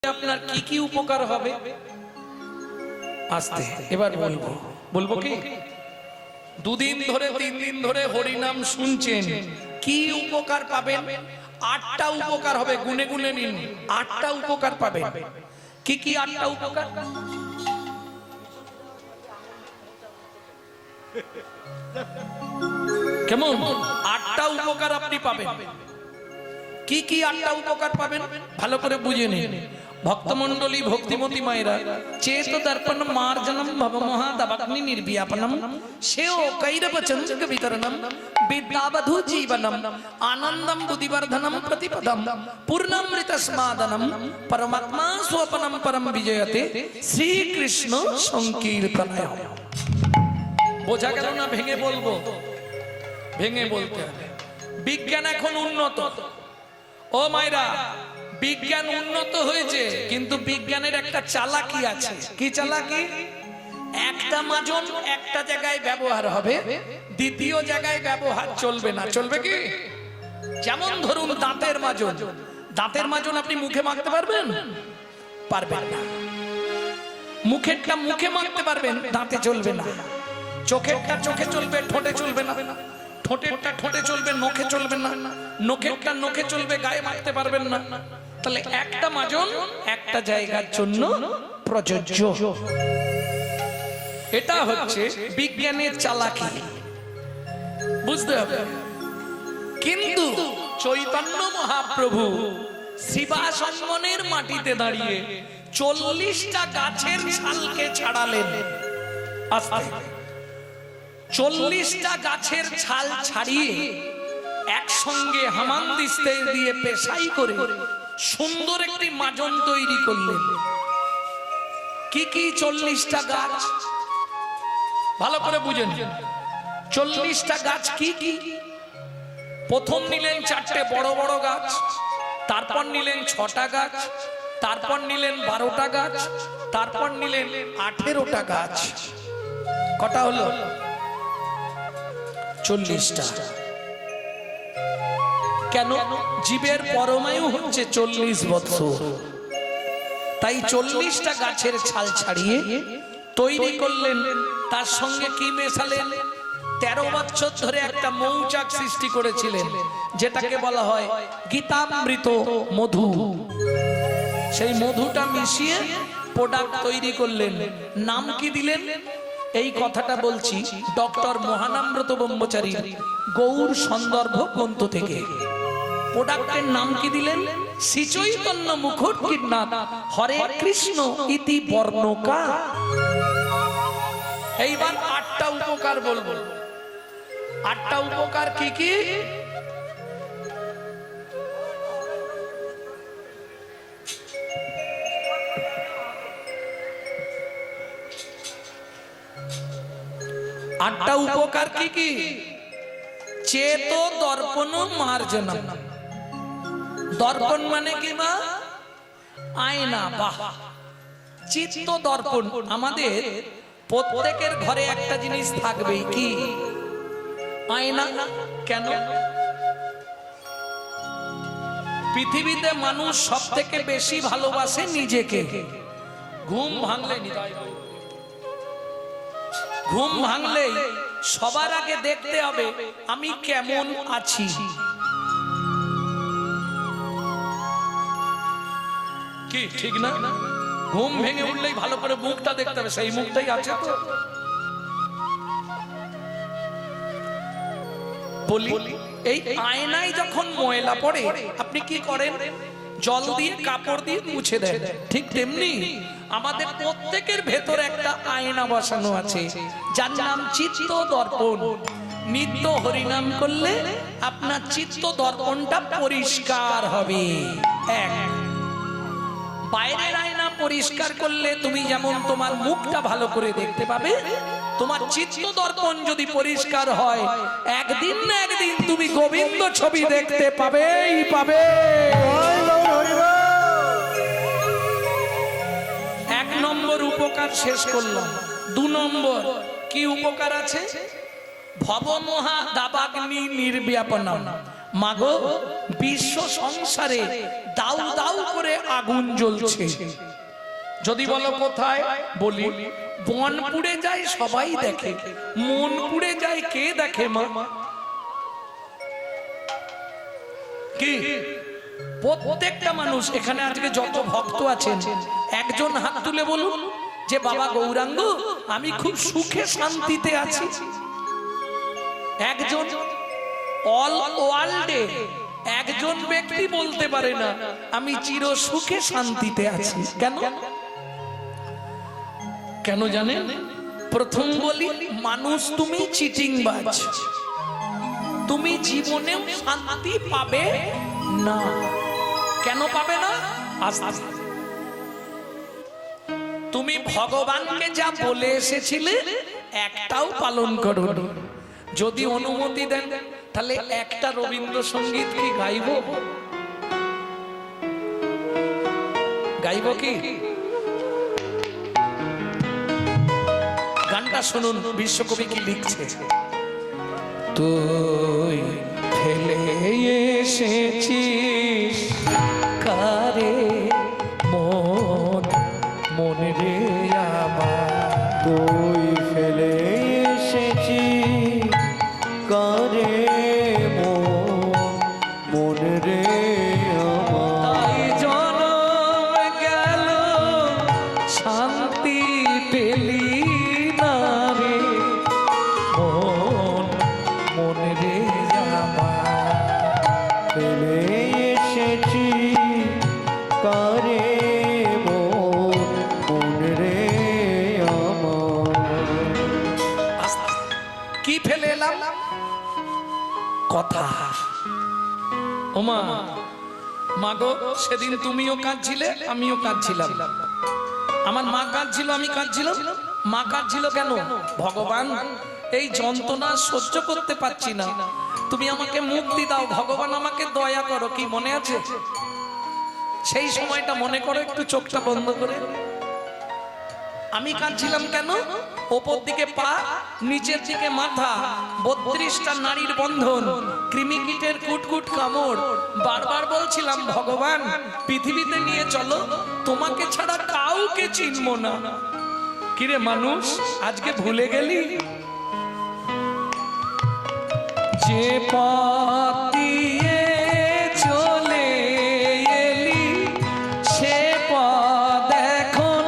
আপনার কি কি উপকার হবে আস্তে এবার বলবো কি দুদিন ধরে তিন দিন ধরে হরিনাম শুনছেন কি উপকার পাবেন? 8টা উপকার হবে, গুনে গুনে নিন। 8টা উপকার পাবেন। কি কি 8টা উপকার? কেমন 8টা উপকার আপনি পাবেন? কি কি 8টা উপকার পাবেন ভালো করে বুঝে নিন। ভক্তমণ্ডলী ভক্তিমতী মায়েরা, চেত দর্পণ মার্জনম ভবমোহা দাবাগ্নি নির্বিয়াপনম সেও কৈরবচন্দ্র বিতরণম বিদ্যাবধূ জীবনম আনন্দম বুদ্ধিবর্ধনম প্রতিপদম পূর্ণামৃত স্মাদনম পরমাত্মা স্বপনম পরম বিজয়তে শ্রীকৃষ্ণ সংকীর্তনায়। বোঝা গেল না? ভেঙে বলবো, ভেঙে বলতে হবে। বিজ্ঞান এখন উন্নত। ও মায়েরা, বিজ্ঞান উন্নত হয়েছে, কিন্তু বিজ্ঞানের একটা চালাকি আছে। কি চালাকি? একটা মাজন একটা জায়গায় ব্যবহার হবে, দ্বিতীয় জায়গায় ব্যবহার চলবে না। চলবে কি? যেমন ধরুন দাঁতের মাজন। দাঁতের মাজন আপনি মুখে মাখতে পারবেন? পারবেন না। মুখেরটা মুখে মাখতে পারবেন, দাঁতে চলবে না। চোখেরটা চোখে চলবে, ঠোঁটে চলবে না। ঠোঁটেরটা ঠোঁটে চলবে, নখে চলবে না। নখেরটা নখে চলবে, গায়ে মাখতে পারবেন না। তাহলে একটা মাজন একটা জায়গার জন্য প্রযোজ্য। এটা হচ্ছে বিজ্ঞানের চালাকি, বুঝতে হবে। কিন্তু চৈতন্য মহাপ্রভু শিবাসম্মনের মাটিতে দাঁড়িয়ে 40টা গাছের ছালকে ছাড়ালেন। আস্তে 40টা গাছের ছাল ছাড়িয়ে একসঙ্গে হামানদিস্তে দিয়ে পেশাই করে সুন্দর একটি মাজন তৈরি করলেন। কি কি 40টা গাছ ভালো করে বুঝেন। 40টা গাছ কি কি? প্রথম নিলেন 4টে বড় বড় গাছ, তারপর নিলেন 6টা গাছ, তারপর নিলেন 12টা গাছ, তারপর নিলেন 18টা গাছ। কটা হলো? 40টা। কেন? জীবের পরমায়ু হচ্ছে 40 বৎসর। তাই 40টা গাছের ছাল ছাড়িয়ে তৈরি করলেন। তার সঙ্গে কি মেশালেন? 13 বছর ধরে একটা মৌচাক সৃষ্টি করেছিলেন, যেটাকে বলা হয় গীতামৃত মধু। সেই মধুটা মিশিয়ে প্রোডাক্ট তৈরি করলেন। নাম কি দিলেন? এই কথাটা বলছি ডক্টর মহানামব্রত ব্রহ্মচারী গৌর সন্দর্ভ গ্রন্থ থেকে। প্রোডাক্টের নাম কি দিলেন? শ্রী চৈতন্য মুখর কীর্তন হরে কৃষ্ণ ইতি বর্ণকা। এইবার 8টা উপকার বলবো। 8টা উপকার কি কি? আটটা উপকার কি কি? চেত দর্পণ মার্জনম। দর্পণ মানে কি মা? আয়না। বাহ! চিত্ত দর্পণ। আমাদের প্রত্যেকের ঘরে একটা জিনিস থাকবে, কি? আয়না। কেন? পৃথিবীতে মানুষ সব থেকে বেশি ভালোবাসে নিজেকে। ঘুম ভাঙলে ঘুম ভাঙলেই সবার আগে দেখতে হবে আমি কেমন আছি। কি ঠিক না? ঘুম ভেঙে উঠলেই ভালো করে মুখটা দেখতে হবে, সেই মুখটাই আছে তো। বলি, এই আয়নায় যখন ময়লা পড়ে আপনি কি করেন? জল দিয়ে কাপড় দিয়ে মুছে দেন। ঠিক তেমনি আমাদের প্রত্যেকের ভেতরে একটা আয়না বসানো আছে, যার নাম চিত্ত দর্পণ। নিত্য হরিনাম করলে আপনার চিত্ত দর্পণটা পরিষ্কার হবে। এক, বাইরের আয়না পরিষ্কার করলে তুমি যেমন তোমার মুখটা ভালো করে দেখতে পাবে, তোমার চিত্ত দর্পণ যদি পরিষ্কার হয়, একদিন না একদিন তুমি গোবিন্দ ছবি দেখতে পাবেই পাবে। 1 নম্বর উপকার শেষ করলাম। 2 নম্বর কি উপকার আছে? ভবমোহা দাবাগ্নি নির্ব্যাপনম। মাগো বিশ্ব সংসারে দাউ দাউ করে আগুন জ্বলছে, যদি বলো কোথায়, বলি বন পুড়ে যায় সবাই দেখে, মন পুড়ে যায় কে দেখে মা? কি প্রত্যেকটা মানুষ এখানে আজকে যত ভক্ত আছেন একজন হাত তুলে বলুন যে বাবা গৌরাঙ্গ আমি খুব সুখে শান্তিতে আছি। একজন অল ওয়ার্ল্ডে একজন ব্যক্তি বলতে পারে না আমি চির সুখে শান্তিতে আছি। কেন? কেন জানেন? প্রথম বলি মানুষ তুমি চিটিংবাজ, তুমি জীবনেও শান্তি পাবে না। কেন পাবে না? তুমি ভগবানকে যা বলে এসেছিলে একটাও পালন করো। যদি অনুমতি দেন তাহলে একটা রবীন্দ্রসঙ্গীত কি গাইব? গাইব কি? গানটা শুনুন বিশ্বকবি কি লিখছে। তুই ফেলে এসেছিস কারে মন, মনে রে আমার, তুই ফেলে এসেছিস কারে মন, মনে রে আমার। তাই জনম গেল শান্তি পেলি না রে মন, মনে রে আমার। ফেলে এসেছিস কারে মন, মনে রে আমার। কি ফেলে এলাম? কথা। ওমা মাগো সেদিন তুমিও কাঁদছিলে আমিও কাঁদছিলাম, আমার মা কাঁদছিল আমি কাঁদছিলাম। মা কাঁদছিল কেন? ভগবান এই যন্ত্রণা সহ্য করতে পারছি না, তুমি আমাকে মুক্তি দাও, ভগবান আমাকে দয়া করো। কি মনে আছে সেই সময়টা? মনে করো একটু চোখটা বন্ধ করে। আমি কাঁদছিলাম কেন? ওপর দিকে পা, নিচের দিকে মাথা, 32টা নারীর বন্ধন, কৃমিকীটের কুটকুট কামড়। বারবার বলছিলাম ভগবান পৃথিবীতে নিয়ে চলো, তোমাকে ছাড়া কাউকে চিনব না। কিরে মানুষ আজকে ভুলে গেলি যে পথ দিয়ে চলে এলি সে পথ এখন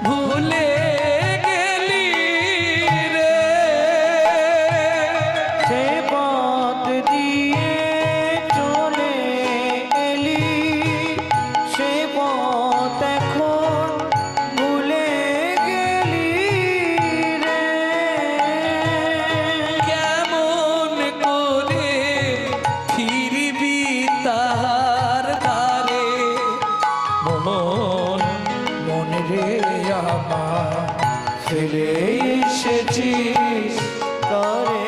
ভুলে গেলি রে। সে পথ দিয়ে চলে এলি, সে পথ এখন ভুলে গেলি রে। কেমন করে ফিরবি তার দ্বারে মন, মনে রে আমার। ফেলে এসেছিস কারে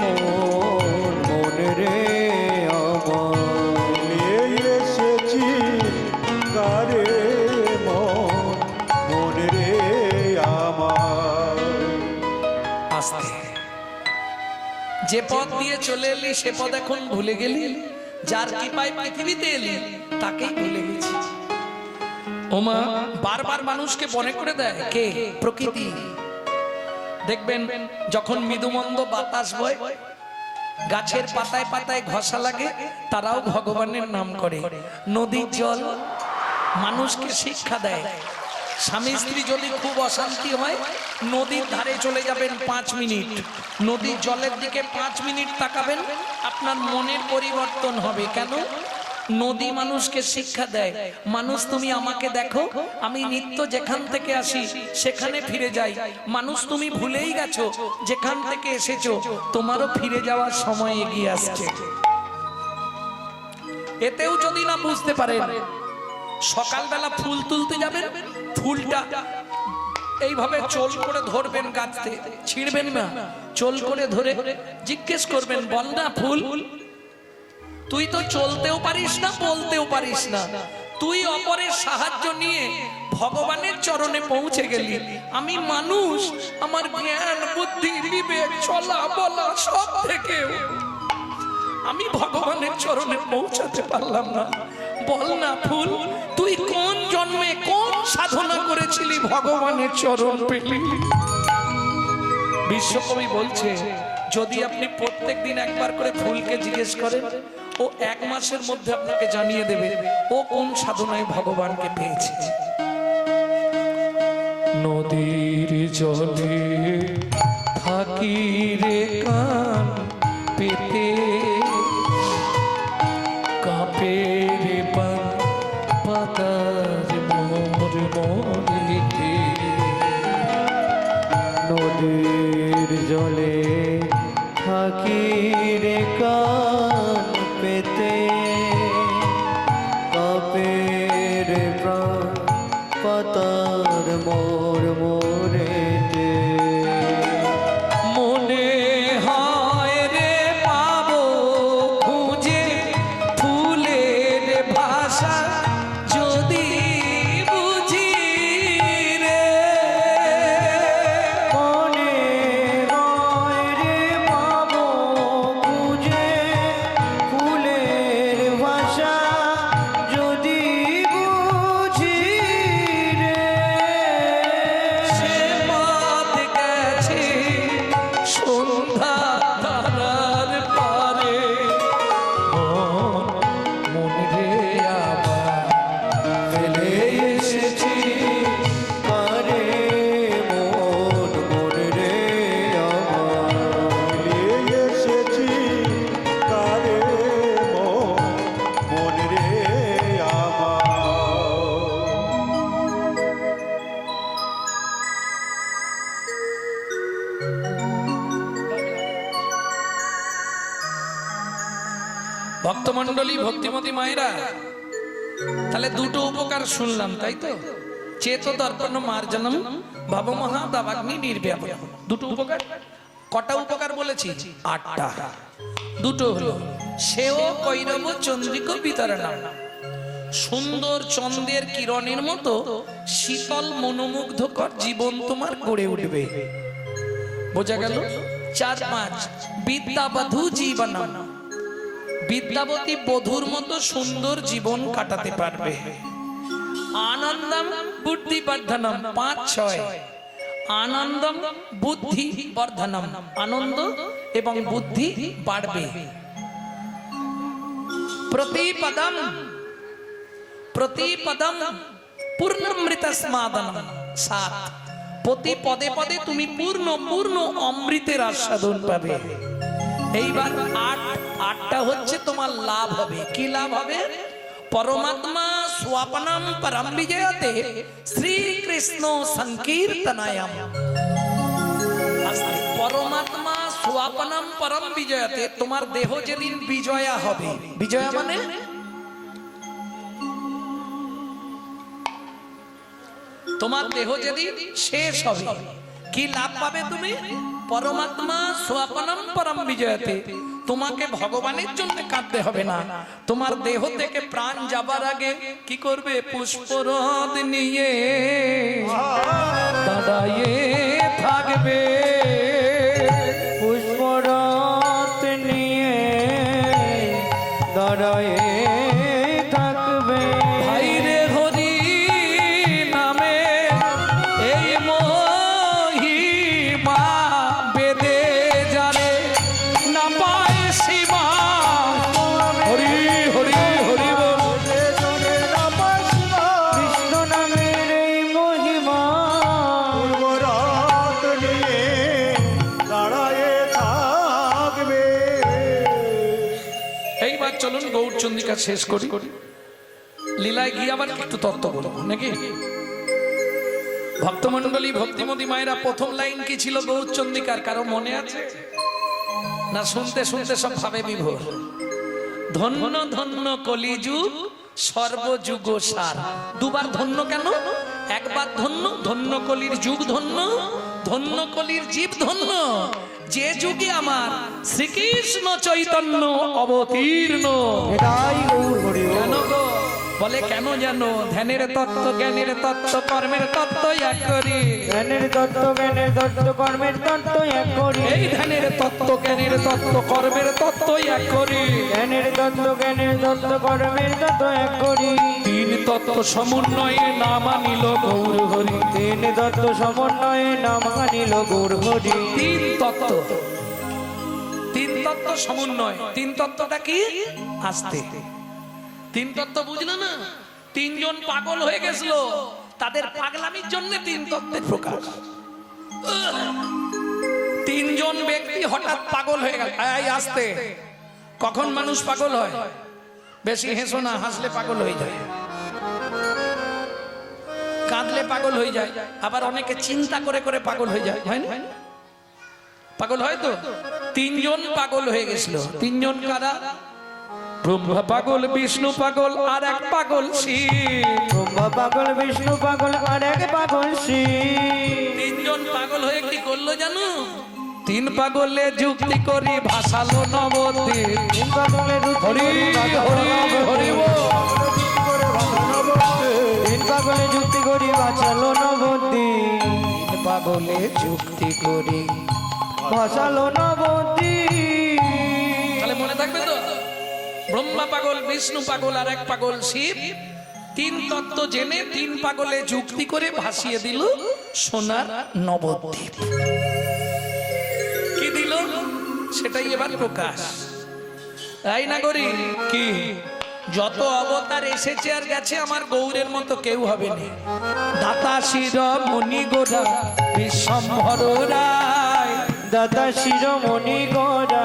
মন, মনে রে আমার। ফেলে এসেছিস কারে মন, মনে রে আমার। আস্তে যে পথ দিয়ে চলে এলি সে পথ এখন ভুলে গেলি, যার কৃপায় পৃথিবীতে এলি তাকেই ভুলে গেছি। ওমা বারবার মানুষকে মনে করে দেয় কে? প্রকৃতি। দেখবেন যখন মৃদুমন্দ বাতাস বয়, গাছের পাতায় পাতায় ঘষা লাগে, তারাও ভগবানের নাম করে। নদীর জল মানুষকে শিক্ষা দেয়। স্বামী স্ত্রী যদি খুব অশান্তি হয় নদীর ধারে চলে যাবেন 5 মিনিট, নদীর জলের দিকে 5 মিনিট তাকাবেন, আপনার মনের পরিবর্তন হবে। কেন? নদী মানুষকে শিক্ষা দেয়, মানুষ তুমি আমাকে দেখো, আমি নিত্য যেখান থেকে আসি সেখানে ফিরে যাই। মানুষ তুমি ভুলেই গেছো যেখান থেকে এসেছো, তোমারও ফিরে যাওয়ার সময় এগিয়ে আসছে। এতেও যদি না বুঝতে পারেন, সকালবেলা ফুল তুলতে যাবেন, ফুলটা এইভাবে চোল করে ধরবেন, গাছ থেকে ছিঁড়বেন না, চোল করে ধরে জিজ্ঞেস করবেন বল না ফুল, তুই তো চলতেও পারিস না বলতেও পারিস না, তুই অপরের সাহায্য নিয়ে ভগবানের চরণে পৌঁছে গেলি, আমি মানুষ, আমার জ্ঞান বুদ্ধি বিবেক চলা বলা সব থেকে আমি ভগবানের চরণে পৌঁছাতে পারলাম না। বল না ফুল, তুই কোন জন্মে কোন সাধনা করেছিলি ভগবানের চরণ পেলি? বিশ্বকবি বলছে, যদি আপনি প্রত্যেক দিন একবার করে ফুলকে জিজ্ঞেস করেন, ও 1 মাসের মধ্যে আপনাকে জানিয়ে দেবে ও কোন সাধনায় ভগবানকে পেয়েছে। নদীর জলে থাকি রে কান পেতে, কাঁপে রে পান পাতার মোর মরিতে। নদীর জলে থাকি রে কান পেতে, কাপে রে প্রাণ পাতার মোর মোরেতে। মনে হয় রে পাবো খুঁজে ফুলের ভাষা, যদি বুঝি রে। মনে হয় রে পাবো খুঁজে ফুলের ভাষা, যদি বুঝি রে। সে পথ গেছে সন্ধ্যা ধারার পারে, মন রে আবার ফেলে এসেছি কারে মন, মন রে আমার। ফেলে এসেছি কারে মন, মন রে আমার। ভক্তমণ্ডলী, ভক্তিমতী মায়েরা, তাহলে দুটো উপকার শুনলাম, তাই তো? চেত দর্পণ মার্জনম ভবমহা দাবাগ্নি নির্ব্যাপন। দুটো উপকার। কটা উপকার বলেছি? 8টা। দুটো হলো সেও কৈরব চন্দ্রিক বিতরণম, সুন্দর চন্দ্রের কিরণের মতো শীতল মনোমুগ্ধকর জীবন তোমার গড়ে উঠবে। বোঝা গেল? 4-5 বিদ্যাবধূ জীবনম, বিদ্যাবতী বধূর মতো সুন্দর জীবন কাটাতে পারবে। আনন্দম বুদ্ধি বর্ধনম, 5-6 আনন্দম বুদ্ধি বর্ধনম, আনন্দ এবং বুদ্ধি বাড়বে। প্রতিপদম প্রতিপদম পূর্ণমৃত স্মাদনম, 7 প্রতি পদে পদে তুমি পূর্ণ পূর্ণ অমৃতের আস্বাদন পাবে। এইবার 8টা হচ্ছে তোমার লাভ হবে। কি লাভ হবে? পরমাত্মা স্বাপনম পরম বিজয়তে শ্রীকৃষ্ণ সংকীর্তনায়াম। পরমাত্মা স্বাপনম পরম বিজয়তে, তোমার দেহ যেদিন বিজয়া হবে, বিজয়া মানে তোমার দেহ যেদিন শেষ হবে, কি লাভ পাবে তুমি? পরমাত্মা স্বাপনম পরম বিজয়তে, তোমাকে ভগবানের জন্য কাঁদতে হবে না। তোমার দেহ থেকে প্রাণ যাবার আগে কি করবে? পুষ্পরথ নিয়ে দাঁড়ায়ে থাকবে, পুষ্পরথ নিয়ে দাঁড়ায়ে থাকবে। ভাইরে হরি নামে এই মহিমা বেদে জানে না পায় সীমা। হরি হরি হরি বল। কৃষ্ণ নামের এই মহিমা পুষ্পরথ নিয়ে দাঁড়ায়ে থাকবে। এইবার চলুন গৌরচন্দ্রিকা শেষ করি। লীলায় গিয়ে আবার একটু তত্ত্ব বলবো নাকি? ভক্তমণ্ডলী, ভক্তিমতী মায়েরা, প্রথম লাইন কি ছিল গৌরচন্দ্রিকার? কারো মনে আছে না? শুনতে শুনতে সব ভাবে বিভোর। ধন্য ধন্য কলিযুগ সর্বযুগ সার। দুবার ধন্য কেন? একবার ধন্য, ধন্য কলির যুগ ধন্য, ধন্য কলির জীব ধন্য, যে যুগে আমার শ্রীকৃষ্ণ চৈতন্য অবতীর্ণ। এটাই গৌর হরি কেন গো? বলে কেন জানো ধ্যানের তত্ত্ব জ্ঞানের তত্ত্ব কর্মের তত্ত্ব এক করি জ্ঞানের তত্ত্ব জ্ঞানের তত্ত্ব কর্মের তত্ত্ব এক করি এই ধ্যানের তত্ত্ব জ্ঞানের তত্ত্ব কর্মের তত্ত্ব এক করি জ্ঞানের তত্ত্ব জ্ঞানের তত্ত্ব কর্মের তত্ত্ব এক করি তিন তত্ত্ব সমন্বয়ে নাম আনিল গৌর হরি তিন তত্ত্ব সমন্বয়ে নাম আনিল গৌর হরি তিন তত্ত্ব সমন্বয় তিন তত্ত্বটা কি আস্তে তিন তত্ত্ব বুঝলো না তিনজন পাগল হয়ে গেছিল তাদের পাগলামির জন্য তিন তত্ত্বের প্রকাশ তিনজন ব্যক্তি হঠাৎ পাগল হয়ে গেল এই আস্তে কখন মানুষ পাগল হয় বেশি হেসো না হাসলে পাগল হয়ে যায় কাঁদলে পাগল হয়ে যায় আবার অনেকে চিন্তা করে করে পাগল হয়ে যায় হয় না পাগল হয় তো তিনজন পাগল হয়ে গেছিল তিনজন কারা ব্রহ্মা পাগল বিষ্ণু পাগল আর এক পাগল শিব ব্রহ্মা পাগল বিষ্ণু পাগল আর এক পাগল শিব তিনজন পাগল হয়ে কি করলো জানো তিন পাগলে যুক্তি করি ভাসালো নবদ্বীপ তিন পাগলে হরি হরি হরি বল। তিন পাগলে যুক্তি করি বাঁচালো নবদ্বীপ তিন পাগলে যুক্তি করি ভাসালো নবদ্বীপ তাহলে মনে থাকবে তো ব্রহ্মা পাগল বিষ্ণু পাগল আর এক পাগল শিব তিন তত্ত্ব জেনে তিন পাগলে যুক্তি করে ভাসিয়ে দিল সোনার নবদ্বীপ কি দিল সেটাই এবার প্রকাশ তাই না করি কি যত অবতার এসেছে আর গেছে আমার গৌরের মতো কেউ হবে না দাতা শির মণি গোরা বিশ্বম্ভর রায় দাদা শিরোমণি গোরা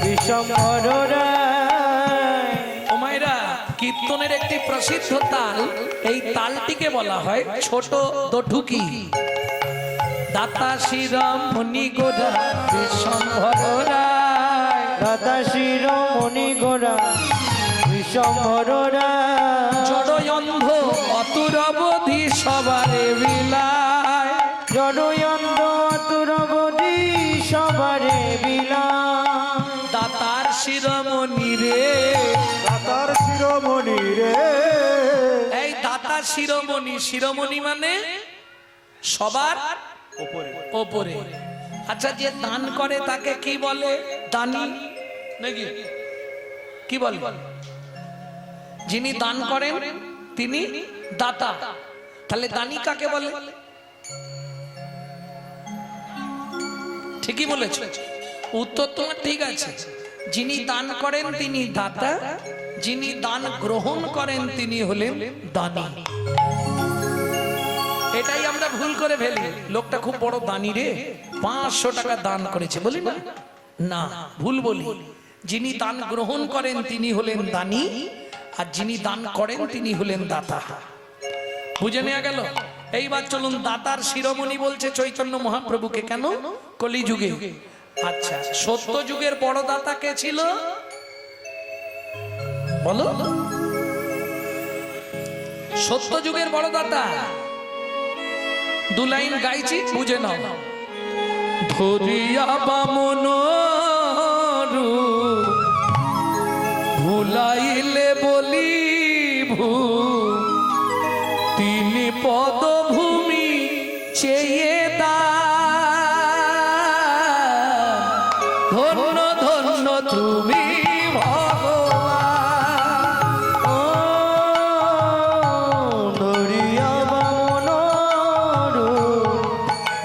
বিশ্বম্ভর রায় ও মায়েরা কীর্তনের একটি প্রসিদ্ধ তাল এই তালটিকে বলা হয় ছোট দঠুকি দাতা শিরম মণি গোরা বিশ্বম্ভর রায় দাদা শিরোমণি গোরা বিশ্বম্ভর রায় জড়য়ন্ধ অতুরবধি সবারে বিলায় জড়য়ন্দ অতুরবধি সবারে বিলায় দাতার শিরোমণি রে দাতার শিরোমণি রে এই দাতা শিরোমণি শিরোমণি মানে সবার ওপরে আচ্ছা যে দান করে তাকে কি বলে দানি নাকি কি বলে যিনি দান করেন তিনি দাতা তাহলে দানি কাকে বলে ঠিকই বলেছ উত্তর তোমার ঠিক আছে যিনি দান করেন তিনি দাতা যিনি দান গ্রহণ করেন তিনি হলেন দানি এটাই আমরা ভুল করে ফেলি লোকটা খুব বড় দানি রে 500 টাকা দান করেছে বলি না না ভুল বলি যিনি দান গ্রহণ করেন তিনি হলেন দানি আর যিনি দান করেন তিনি হলেন দাতা বুঝে নেওয়া গেল এইবার চলুন দাতার শিরোমণি বলছে চৈতন্য মহাপ্রভুকে কেন কলিযুগে আচ্ছা সত্য যুগের বড় দাতা কে ছিল বলো সত্য যুগের বড় দাতা দু লাইন গাইছি বুঝে নাও ধরিয়া বামন ভুলাইলে বলি তিনি পদভূমি চেয়ে দা ধন্য ধন্য তুমি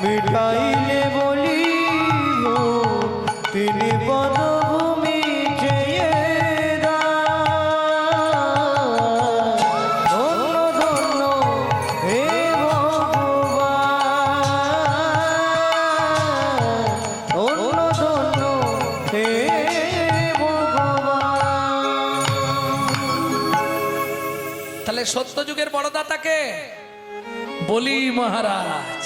মিটাইলে বলি তিনি পদভূমি চেয়ে ধন্য ধন্য হে ভগবান ধন্য ধন্য হে ভগবান তাহলে সত্য যুগের বড় দাতাকে বলি মহারাজ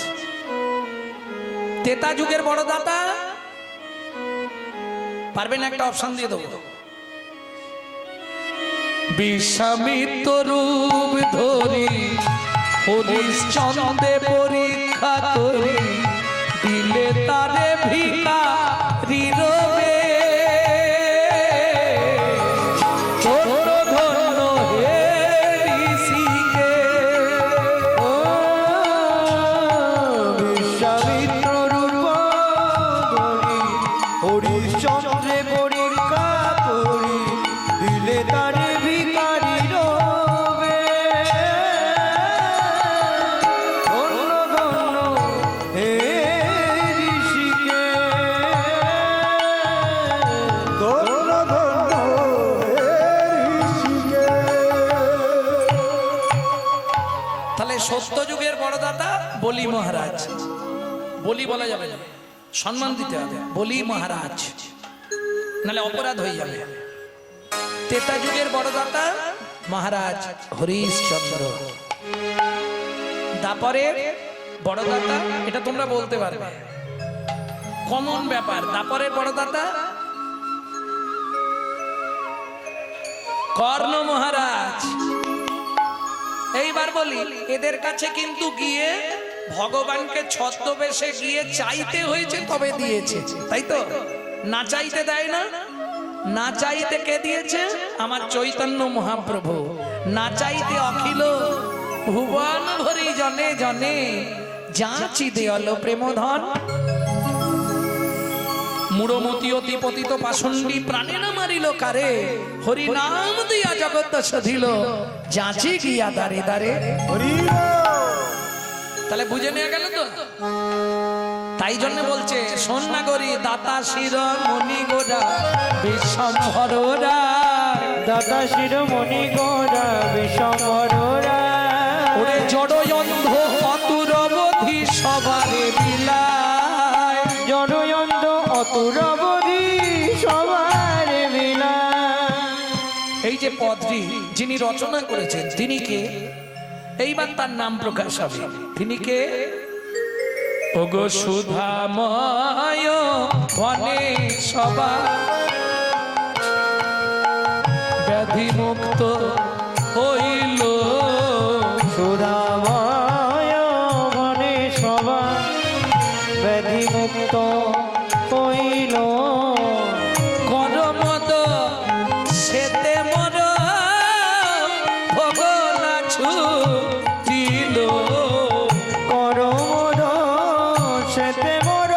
তেতা যুগের বড় দাতা পারবেন একটা অপশন দিয়ে দেবো বিশ্বামিত্র রূপ ধরি হরিশ্চন্দ্রে পরীক্ষা করি দিলে তারে ভিখারি রবে ধন্য ধন্য হে সত্য যুগের বড়দাতা বলি মহারাজ, বলি বলা যাবে না, সম্মান দিতে হবে, বলি মহারাজ, নাহলে অপরাধ হয়ে যাবে। ত্রেতা যুগের বড়দাতা মহারাজ হরিশ্চন্দ্র। দাপরের বড়দাতা, এটা তোমরা বলতে পারবে, কমন ব্যাপার। দাপরের বড়দাতা কর্ণ মহারাজ। এইবার বলি, এদের কাছে কিন্তু গিয়ে ভগবানকে ছদ্মবেশে গিয়ে চাইতে হয়েছে, তবে দিয়েছে, তাই তো? না চাইতে দেয় না। না চাইতে কে দিয়েছে? আমার চৈতন্য মহাপ্রভু। না চাইতে অখিল ভুবন ভরি জনে জনে যাচি দেয়াল প্রেমধন। মূঢ়মতি অতি পতিত পাষণ্ডী প্রাণে না মারিল কারে, হরি নাম দিয়া জগৎ সাধিল যাচি গিয়া দারে দারে। তাহলে বুঝে নিয়ে গেল তো? তাই জন্য বলছে, শোন না গরি দাতা শির মণি গোরা বিশ্বম্ভরা, দাতা শিরোমণি গোরা বিশ্বম্ভরা। ওরে জড় অন্ধ অতুরবধি সবারে বিলায়, জড়য়ন্ত অতুরবধি সবার বিলায়। এই যে পদটি যিনি রচনা করেছেন তিনি কে? এইবার তার নাম প্রকাশ হবে। তিনি কে? ওগো সুধাময় বনে সবা ব্যাধি মুক্ত হইল, সুধাময় বনে সবা ব্যাধি মুক্ত হইল। করমদ সেতে মর ভগনা ছুটিল, করমদ সেতে মোর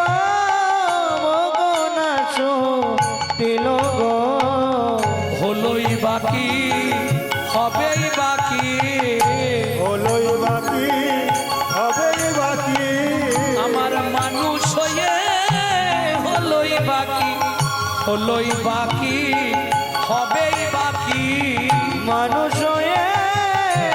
ভগনা ছুটিল গো। হলোই বাকি হবেই বাকি, হলোই বাকি হবেই বাকি, আমার মানুষ হয়ে হলোই বাকি, হলোই বাকি হবেই বাকি, মানুষ হয়ে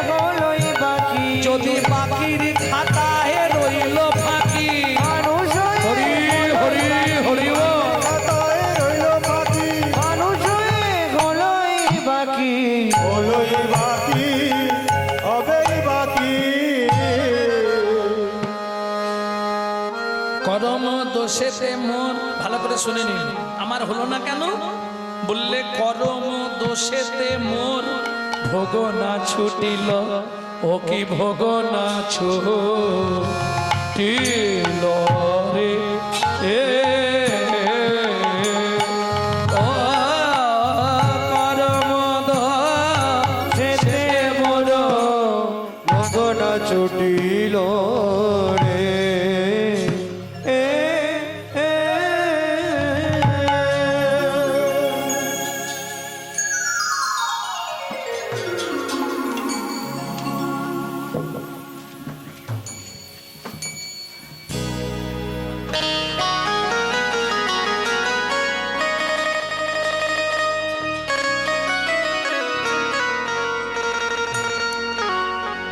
হলোই বাকি। যদি বাকির খাতায় রইল ফাঁকি। মানুষ হরি হরি হরি ও খাতায় রইল বাকি, মানুষ হয়ে হলোই বাকি। হলোই বাকি হবেই বাকি। করম দোষেতে মোর, ভালো করে শুনে নিন, আমার হলো না কেন? বললে করম দোষেতে মোর ভোগ না ছুটিল, ও কি ভোগ না ছুটিল রে এ ও করম দোষেতে মোর ভগনা ছুটিল রে এ এ।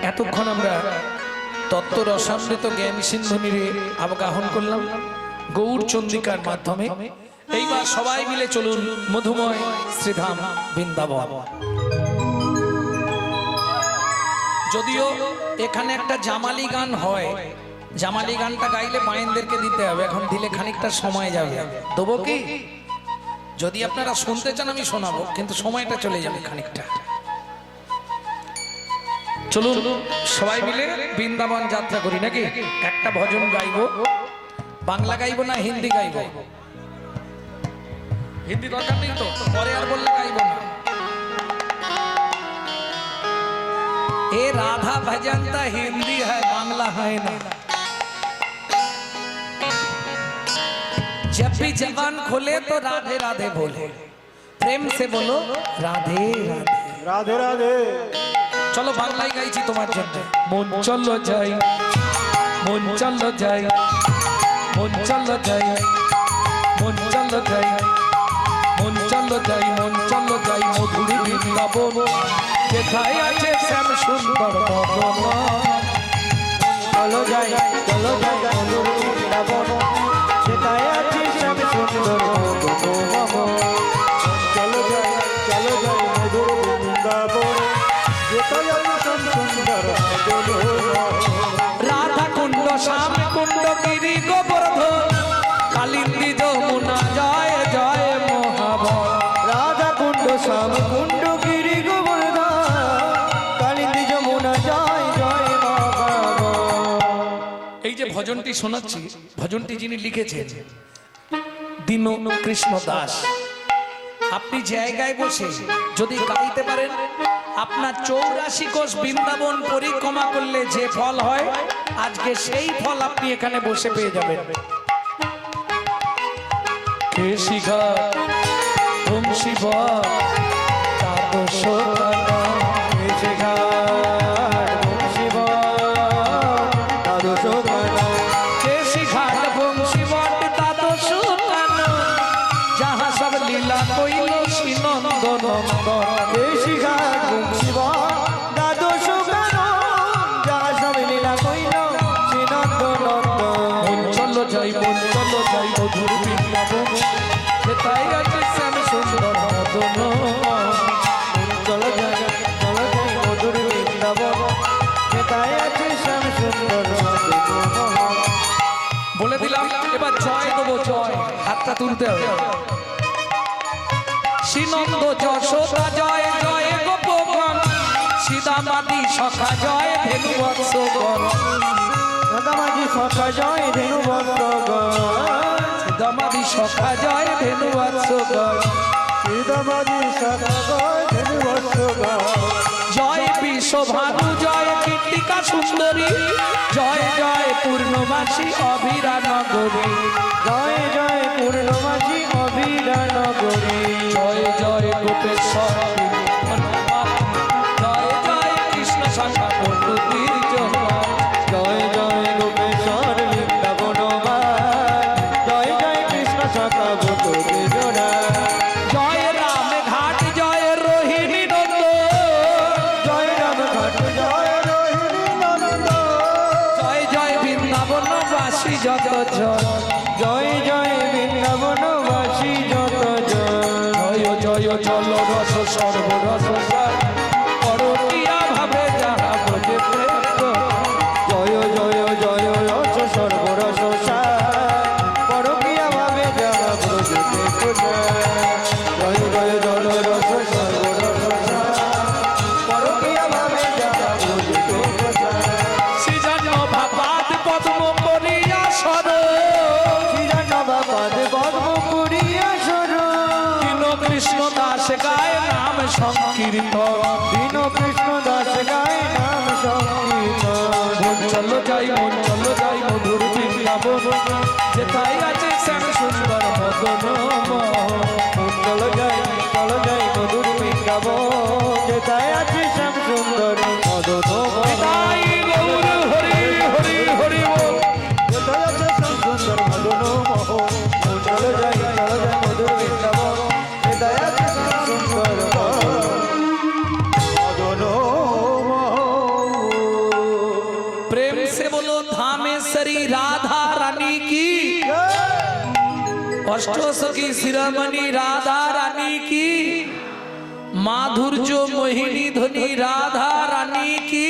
এতক্ষণ আমরা তত্ত্ব রসামৃত জ্ঞান সিন্ধু নিরে আবগাহন করলাম গৌর চন্দ্রিকার মাধ্যমে। এইবার সবাই মিলে চলুন মধুময় শ্রীধাম বৃন্দাবন। যদিও এখানে একটা জামালি গান হয়, জামালি গানটা গাইলে মায়েনদেরকে দিতে হবে, এখন দিলে খানিকটা সময় যাবে। দেবো কি? যদি আপনারা শুনতে চান আমি শোনাবো, কিন্তু সময়টা চলে যাবে খানিকটা। চলুন সবাই মিলে বৃন্দাবন যাত্রা করি নাকি? একটা ভজন গাইবো, বাংলা গাইবো না হিন্দি গাইবো? হিন্দি দরকার নেই তো, পরে আর বললে গাইবো না। ए राधा भजन तो हिंदी है, बांग्ला है ना। जब भी जबान खोले तो राधे राधे बोले, प्रेम से बोलो राधे राधे রাধে রাধে। চলো বাংলায় গাইছি তোমার জন্য। মন চলো যাই, মন চলো যাই, মন চলো যাই, মন চলো যাই, মন চলো যাই, মন চলো যাই মধুরী বৃন্দাবন, যেথায় আছে শ্যাম সুন্দর ভগবান। চলো যাই মধুর বৃন্দাবন যেটাই আছে সব সুন্দর মধুর চলো যাই মধুর বৃন্দাবন যেটাই আছে সুন্দর রাধা কুণ্ড শ্যাম কুণ্ড গিরি গোবর্ধন কালিন্দী যমুনা জয় জয় মহাবন। রাধা কুণ্ড শ্যাম কুণ্ড গিরি গোবর্ধন কালিন্দী যমুনা জয় জয় মহাবন। এই যে ভজনটি শোনাচ্ছি, ভজনটি যিনি লিখেছেন দীন কৃষ্ণ দাস। আপনি জায়গায় বসে যদি গাইতে পারেন, আপনার 84 কোষ বৃন্দাবন পরিক্রমা করলে যে ফল হয়, আজকে সেই ফল আপনি এখানে বসে পেয়ে যাবেন। কেশিঘা ওম শিব তাপস কেশিঘাট বংশী বট দ্বাদশ কানন যাহা সব লীলা কইল শ্রীনন্দ নন্দন। চলো যাই মধুর বৃন্দাবন সেটাই আছে শ্যাম সুন্দর মদন। মধুর বৃন্দাবন যেটাই আছে শ্যাম সুন্দর বলে দিলাম, এবার জয় দেবো, জয় হাতটা তুলতে হবে। শ্রীনন্দ যশোদা জয় জয় গোপগণ সীতামাদি সখা জয় ধেনু বৎসগণ। রাধামাঝি সখা জয় ধেনু বৎসগণ সীতামাদি সখা জয় ধেনু বৎসগণ। জয় বিশ্বভানু জয় কীর্তিকা সুন্দরী জয় জয় পূর্ণমাসী অভিরা নগরী। জয় জয় পূর্ণমাসী অভিরা নগরী জয় জয় গোপেশ্বর জয় জয় কৃষ্ণ শাখা বন্ধুতির জয়। জয় জয় গোপেশ্বর বৃন্দাবন জয় জয় কৃষ্ণ শাখা বন্ধুতে জোড়া। জয় রাম ঘাট জয় রোহিণী নন্দ জয় রাম ঘাট জয় রোহিণী নন্দ জয় জয় বৃন্দাবন বাসী যত জন। জয় জয় বৃন্দাবনবাসী যত জন। জয় জয় জল রস সর্বরস সার পরকিয়া ভাবে যাহা বোঝে প্রেম কর। জয় জয় জয় রস সর্বরস পরকিয়া ভাবে যাহা ব্রজতে জয় জয় জল রস সর্বরস পরকিয়া ভাবে যাহা ব্রজতে সৃজন ভাবাদ পদ্ম করিয়া সর পদ পদ্ম পুরিয়া সর দীন কৃষ্ণ দাস গায় নাম সংকীর্তন। দীন কৃষ্ণ দাস গায় নাম সংকীর্তন। মন চলো যাই মধুর বৃন্দাবন যেটাই আছে শ্যাম সুন্দর মদন মোহন। চলো যাই মধুর বৃন্দাবন যেটাই আছে শ্যাম সুন্দর মদন তাই গৌর হরি হরি হরি বল। সুন্দর মদন মোহন। চলো যাই মধুর বৃন্দাবন যেটাই আছে শ্যাম সুন্দর प्रेम से बोलो धामेश्वरी राधा रानी की, अष्टो सखी शिरोमणि राधा रानी की, माधुर्य मोहिनी ध्वनि राधा रानी की।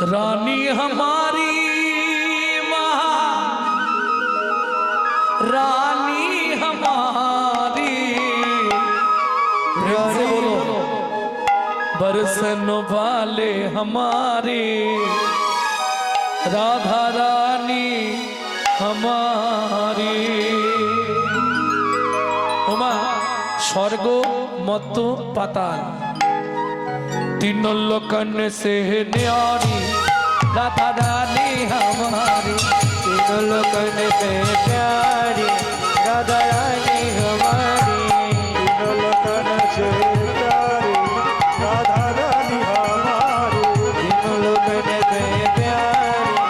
रानी हमारी रानी हमारी प्रेम से बोलो बरसन वाले हमारे राधा रानी हमारी। उमा स्वर्ग मत पाताल तीनों लोकन से न्यारी राधा रानी हमारी। तीनों लोकन से प्यारी राधा रानी हमारी। तीनों लोकन से प्यारी राधा रानी हमारी। तीनों लोकन से प्यारी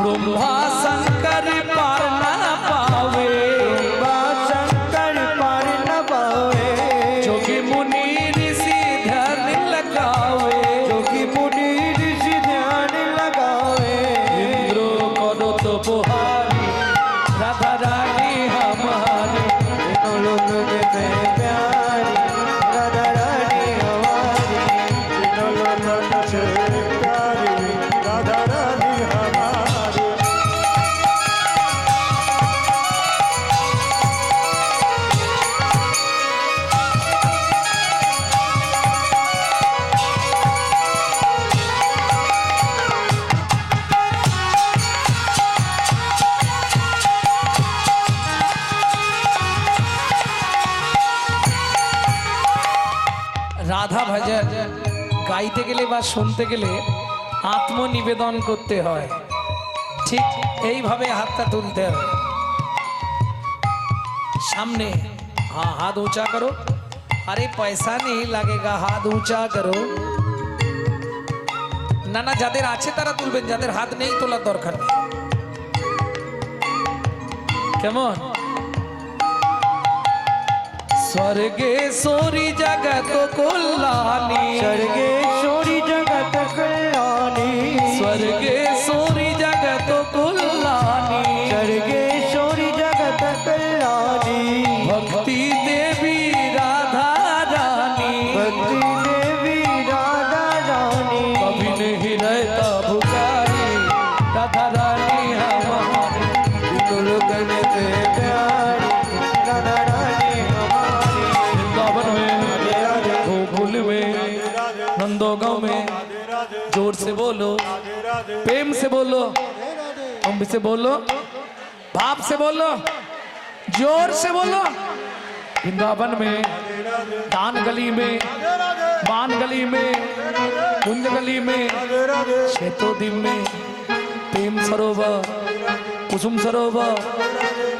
ब्रह्मा शंकर पार ना पावे, ब्रह्मा शंकर पार न पावे, जोगी मुनि ऋषि ध्यान लगावे, जोगी मुनि ऋषि ध्यान लगावे, इंद्रो करो तो बुहारी, राधा रानी हमारी, तीनों लोक में प्यारी राधा रानी हमारी, तीनों लोक से प्यारी राधा रानी हमारी। রাধা ভজন গাইতে গেলে বা শুনতে গেলে আত্মনিবেদন করতে হয়, ঠিক এইভাবে হাতটা তুলতে হবে সামনে। हाँ हाथ ऊंचा करो, अरे पैसा नहीं लगेगा, हाथ ऊंचा करो। না না যাদের আছে তারা তুলবেন, যাদের হাত নেই তোলার দরকার নেই। কেমন? स्वर्गेश्वरी जगत कल्याणी, स्वर्गेश्वरी जगत कल्याणी, स्वर्गेश्वरी जगत कल्याणी, स्वर्गेश्वरी जगत कल्याणी, भक्ति देवी राधा रानी, भक्ति देवी राधा रानी, कभी नहीं रहता भुखारी, राधा रानी हमारी, तीनों लोक में प्यारी राधा रानी हमारी, वृंदावन में, गोकुल में, नंदोगांव में, जोर से बोलो, प्रेम से बोलो, हम से बोलो, भाव से बोलो, जोर से बोलो। वृंदावन में, दान गली में, मान गली में, कुंज गली में, श्वेतोद्वीप में, प्रेम सरोवर, कुसुम सरोवर,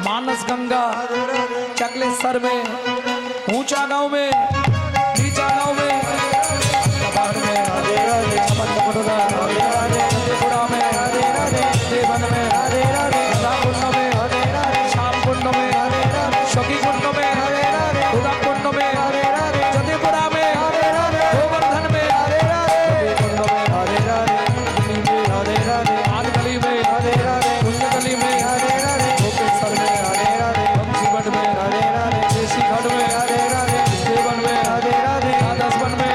मानस गंगा, चकलेश्वर में, ऊंचा गांव में, नीचा गांव में, पहाड़ में, समंदपुरा, त्रिपुरा में, देवन में, राधाकुंड में, श्याम कुंड में, सखी कुंड में, उदा कुंड में, जतिपुरा में, गोवर्धन में, कुंड में, आन गली में, कुंज गली में, गोपेश्वर में, बंसीगढ़ में, देसीगढ़ में, देवन में, राधसवन में,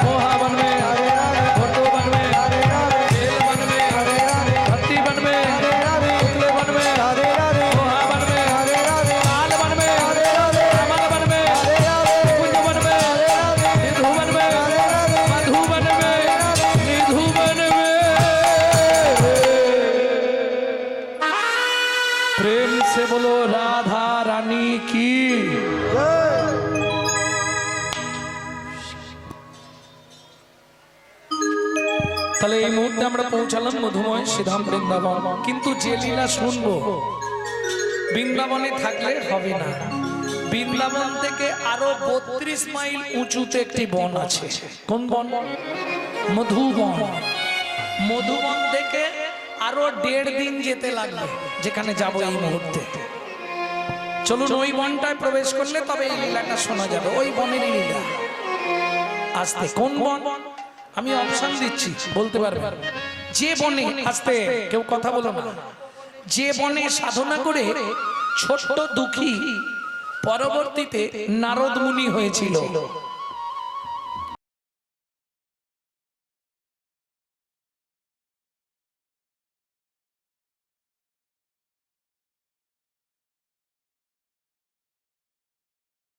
मोहावन में, घोटोवन में, बेलवन में, भट्टीवन में, उतलेवन में, मोहावन में, कालवन में, कमलवन में, कुंजवन में, निधुवन में, मधुवन में, निधुवन में। प्रेम से बोलो राधा रानी की। তাহলে এই মুহূর্তে আমরা পৌঁছালাম মধুময় শ্রীধাম বৃন্দাবন, কিন্তু যে লীলা শুনবো বৃন্দাবনে থাকলে হবে না। বৃন্দাবন থেকে আরো 32 মাইল উঁচুতে একটি বন আছে। কোন বন? মধুবন। মধুবন থেকে আরো 1.5 দিন যেতে লাগবে, যেখানে যাব এই মুহূর্তে। চলুন ওই বনটায় প্রবেশ করলে তবে এই লীলাটা শোনা যাবে, ওই বনেরই লীলা। আসতে কোন বন আমি অপশন দিচ্ছি, বলতে পারবে। যে বনে, আসতে কেউ কথা বলো না, যে বনে সাধনা করে ছোট্ট দুঃখী পরবর্তীতে নারদ মুনি হয়েছিল,